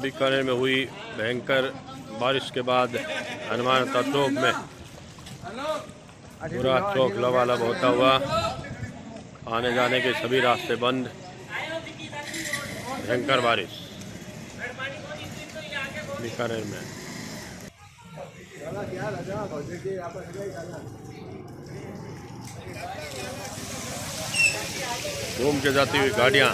बीकानेर में हुई भयंकर बारिश के बाद हनुमानता चौक में पूरा चौक लबालब होता हुआ, आने जाने के सभी रास्ते बंद। भयंकर बारिश बीकानेर में। घूम के जाती हुई गाड़ियाँ।